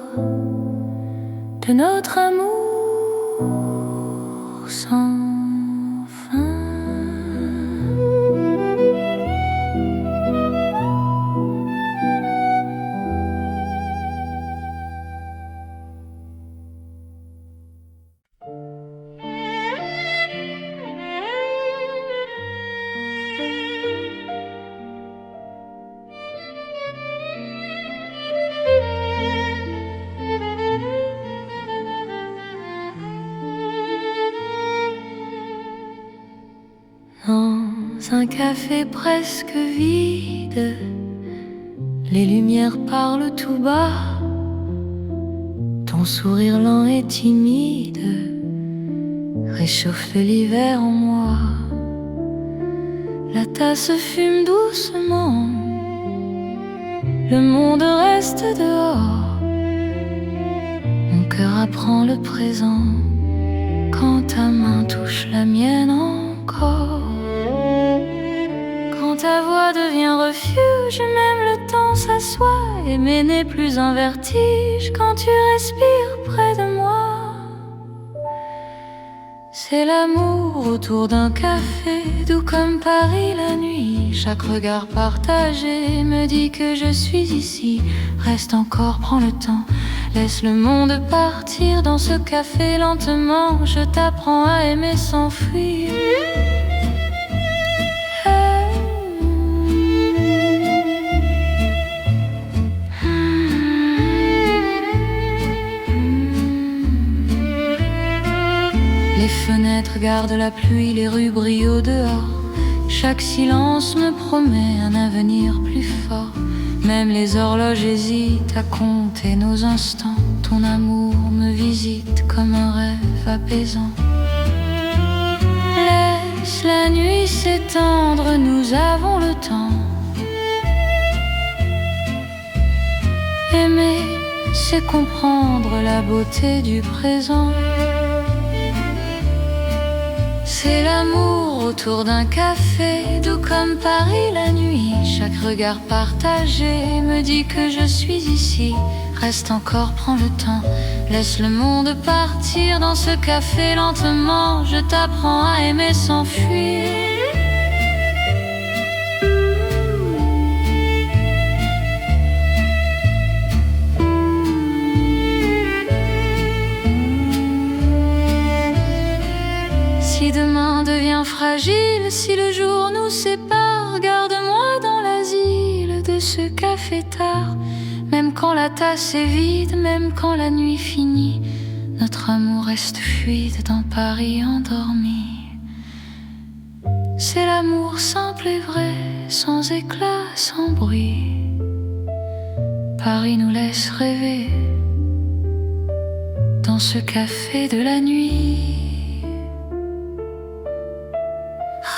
de notre amour sans fin. Dans un café presque vide, les lumières parlent tout bas. Ton sourire lent et timide réchauffe l'hiver en moi. La tasse fume doucement, le monde reste dehors. Mon cœur apprend le présent quand ta main touche la mienne encore. Quand ta voix devient refuge, même le temps s'assoit. Aimer n'est plus un vertige quand tu respires près de moi. C'est l'amour autour d'un café, doux comme Paris la nuit. Chaque regard partagé me dit que je suis ici. Reste encore, prends le temps, laisse le monde partir dans ce café lentement. Je t'apprends à aimer sans fuir. Les fenêtres gardent la pluie, les rues brillent au dehors. Chaque silence me promet un avenir plus fort. Même les horloges hésitent à compter nos instants. Ton amour me visite comme un rêve apaisant. Laisse la nuit s'étendre, nous avons le temps. Aimer, c'est comprendre la beauté du présent. C'est l'amour autour d'un café, doux comme Paris la nuit. Chaque regard partagé me dit que je suis ici. Reste encore, prends le temps, laisse le monde partir dans ce café lentement. Je t'apprends à aimer sans fuir. Si demain devient fragile, si le jour nous sépare, garde-moi dans l'asile de ce café tard. Même quand la tasse est vide, même quand la nuit finit, notre amour reste fluide dans Paris endormi. C'est l'amour simple et vrai, sans éclat, sans bruit. Paris nous laisse rêver dans ce café de la nuit.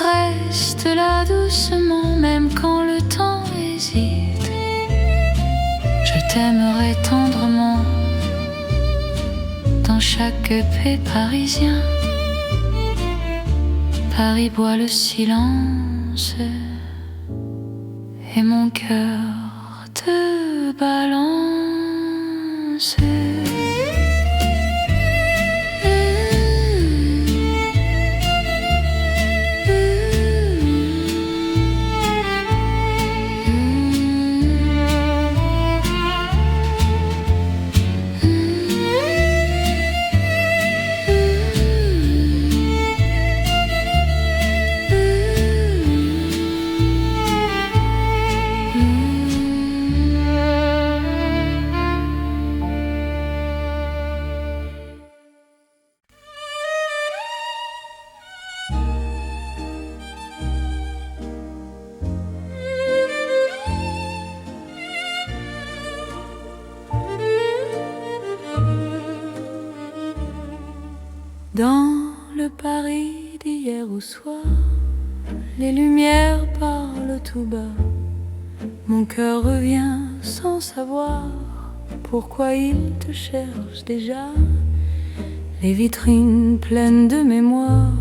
Reste là doucement, même quand le temps hésite. Je t'aimerai tendrement dans chaque paix parisien. Paris boit le silence et mon cœur te balance. Dans le Paris d'hier au soir, les lumières parlent tout bas. Mon cœur revient sans savoir pourquoi il te cherche déjà. Les vitrines pleines de mémoire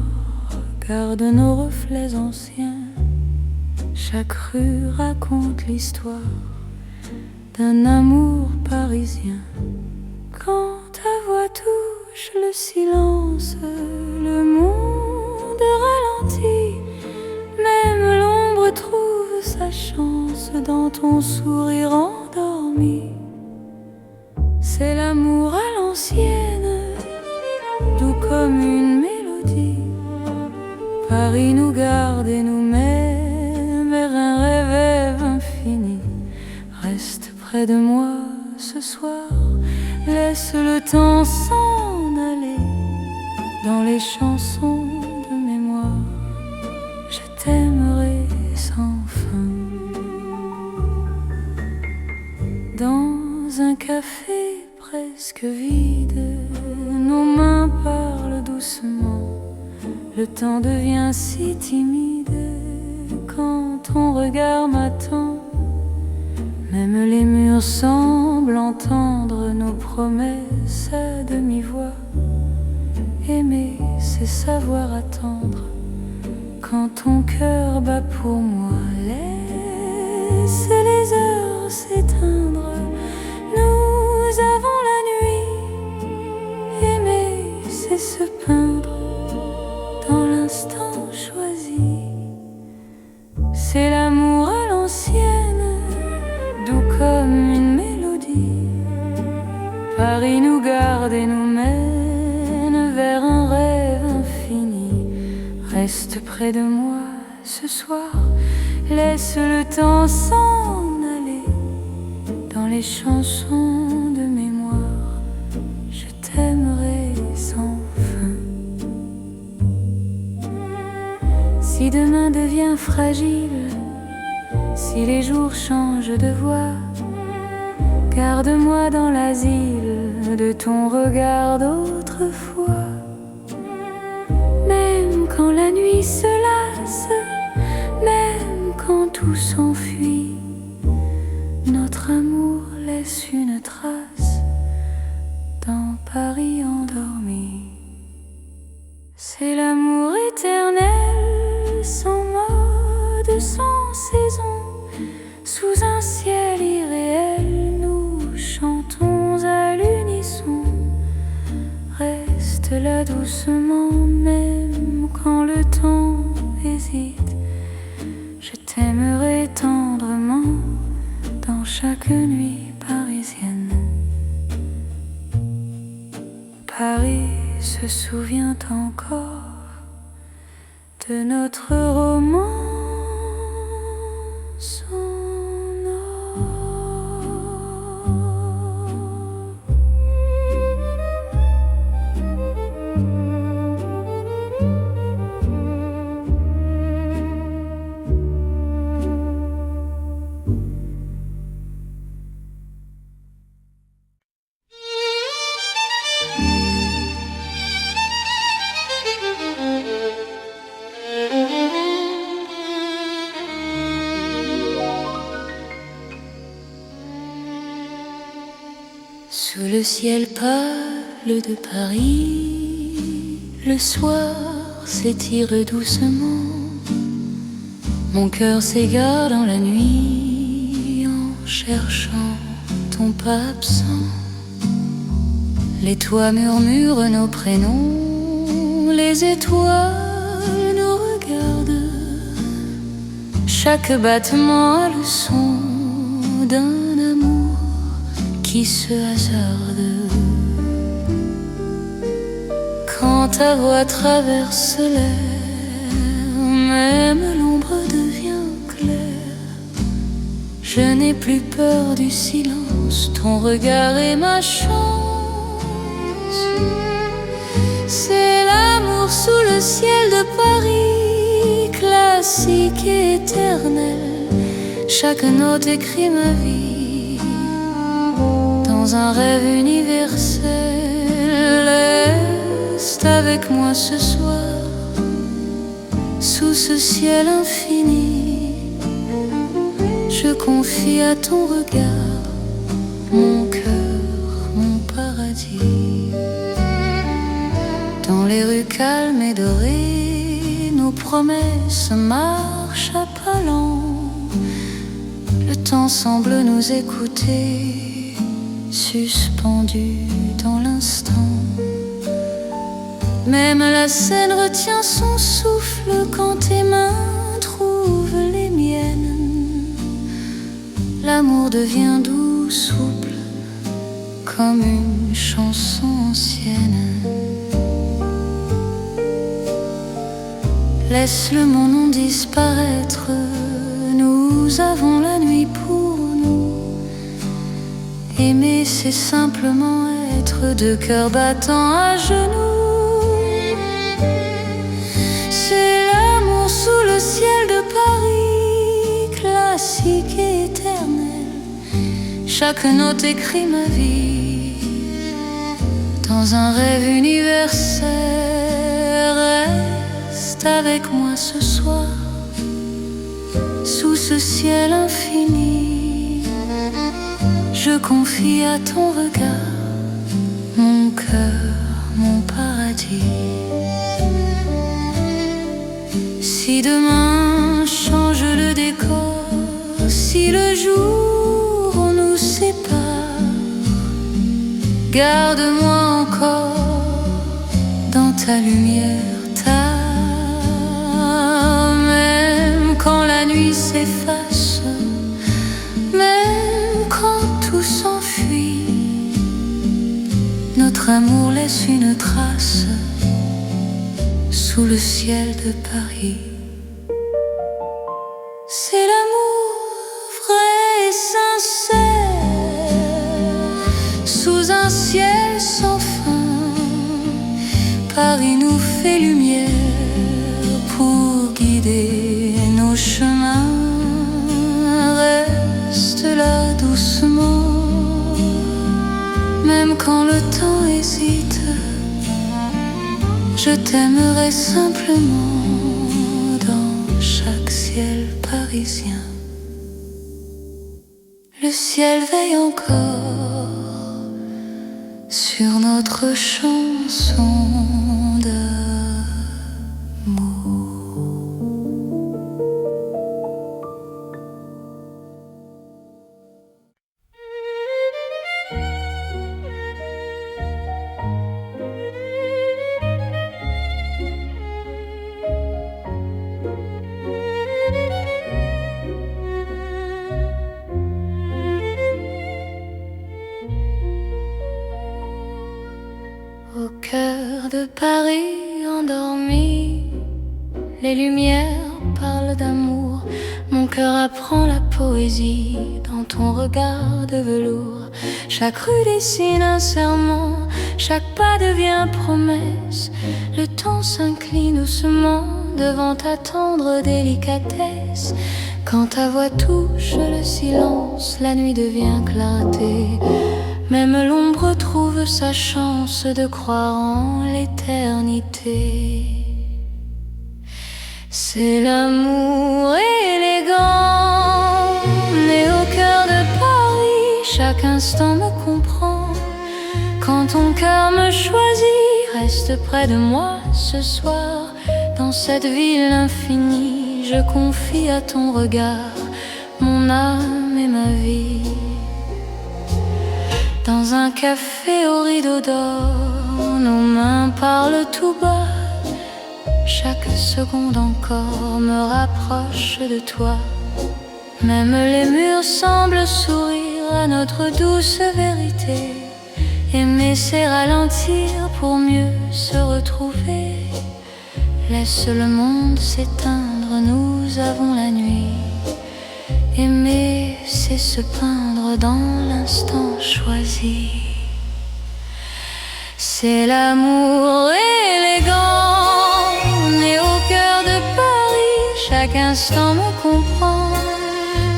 gardent nos reflets anciens. Chaque rue raconte l'histoire d'un amour parisien. Quand ta voix touche le silence, le monde ralentit. Même l'ombre trouve sa chance dans ton sourire endormi. C'est l'amour à l'ancienne, doux comme une mélodie. Paris nous garde et nous met vers un rêve infini. Reste près de moi ce soir, laisse le temps s'en aller. Dans les chansons de mémoire, je t'aimerai sans fin. Dans un café presque vide, nos mains parlent doucement. Le temps devient si timide quand ton regard m'attend. Même les murs semblent entendre nos promesses à demi-voix. Aimer, c'est savoir attendre quand ton cœur bat pour moi. Laisse les heures s'éteindre, nous avons la nuit. Aimer, c'est se peindre dans l'instant choisi. C'est l'amour à l'ancienne, doux comme une mélodie. Paris nous garde et nous mène vers un rêve infini. Reste près de moi ce soir, laisse le temps s'en aller. Dans les chansons de mémoire, je t'aimerai sans fin. Si demain devient fragile, si les jours changent de voix, garde-moi dans l'asile de ton regard d'autrefois. Même quand la nuit se lasse, même quand tout s'enfuit, notre amour laisse une trace dans Paris endormi. C'est l'amour éternel, sans mode, sans saison. Sous un ciel irréel, nous chantons à l'unisson. Reste là doucement, même quand le temps hésite. Je t'aimerai tendrement dans chaque nuit parisienne. Paris se souvient encore de notre romance. Sous le ciel pâle de Paris, le soir s'étire doucement. Mon cœur s'égare dans la nuit en cherchant ton pas absent. Les toits murmurent nos prénoms, les étoiles nous regardent. Chaque battement a le son d'un amour qui se hasarde. Quand ta voix traverse l'air, même l'ombre devient claire. Je n'ai plus peur du silence, ton regard est ma chance. C'est l'amour sous le ciel de Paris, classique et éternel. Chaque note écrit ma vie dans un rêve universel. Laisse reste avec moi ce soir, sous ce ciel infini. Je confie à ton regard mon cœur, mon paradis. Dans les rues calmes et dorées, nos promesses marchent à pas lents. Le temps semble nous écouter, suspendu dans l'instant. Même la scène retient son souffle quand tes mains trouvent les miennes. L'amour devient doux, souple, comme une chanson ancienne. Laisse le mon nom disparaître, nous avons la nuit pour nous. Aimer, c'est simplement être deux cœurs battants à genoux. C'est l'amour sous le ciel de Paris, classique et éternel. Chaque note écrit ma vie dans un rêve universel. Reste avec moi ce soir, sous ce ciel infini. Je confie à ton regard mon cœur, mon paradis. Si demain change le décor, si le jour nous sépare, garde-moi encore dans ta lumière. Même quand la nuit s'efface, même quand tout s'enfuit, notre amour laisse une trace sous le ciel de Paris. C'est l'amour vrai et sincère, sous un ciel sans fin. Paris nous fait lumière pour guider nos chemins. Reste là doucement, même quand le temps hésite. Je t'aimerai simplement dans chaque ciel parisien. Le ciel veille encore sur notre chanson d'amour. Au cœur de Paris endormi, les lumières parlent d'amour. Mon cœur apprend la poésie dans ton regard de velours. Chaque rue dessine un serment, chaque pas devient promesse. Le temps s'incline doucement devant ta tendre délicatesse. Quand ta voix touche le silence, la nuit devient clarté. Même l'ombre trouve sa chance de croire en l'éternité. C'est l'amour élégant, né au cœur de Paris. Chaque instant me comprend. Quand ton cœur me choisit, reste près de moi ce soir. Dans cette ville infinie, je confie à ton regard mon âme et ma vie. Dans un café au rideau d'or, nos mains parlent tout bas. Chaque seconde encore me rapproche de toi. Même les murs semblent sourire à notre douce vérité. Aimer, c'est ralentir pour mieux se retrouver. Laisse le monde s'éteindre, nous avons la nuit. Aimer, c'est se peindre dans l'instant choisi. C'est l'amour élégant, né au cœur de Paris. Chaque instant me comprend.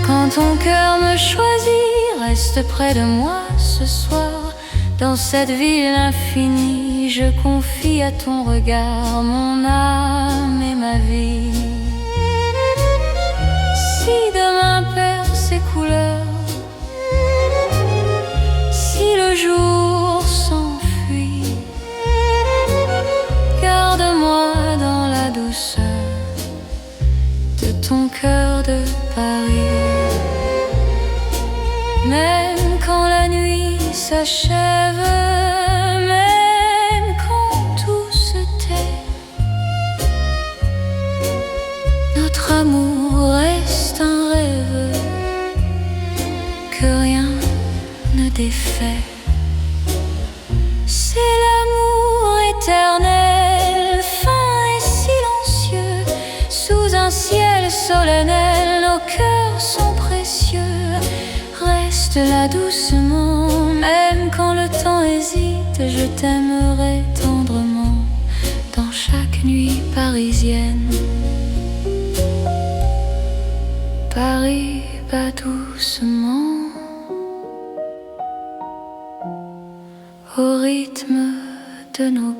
Quand ton cœur me choisit, reste près de moi ce soir. Dans cette ville infinie, nuit, je confie à ton regard mon âme et ma vie. Si demain perd ses couleurs, si le jour s'enfuit, garde-moi dans la douceur de ton cœur de Paris. Même quand la nuit s'achève, même quand tout se tait, notre amour reste un rêve que rien ne défait. C'est l'amour éternel, fin et silencieux, sous un ciel solennel, nos cœurs sont précieux. Reste là doucement, même quand le temps hésite, je t'aimerai tendrement dans chaque nuit parisienne. Paris bat doucement au rythme de nos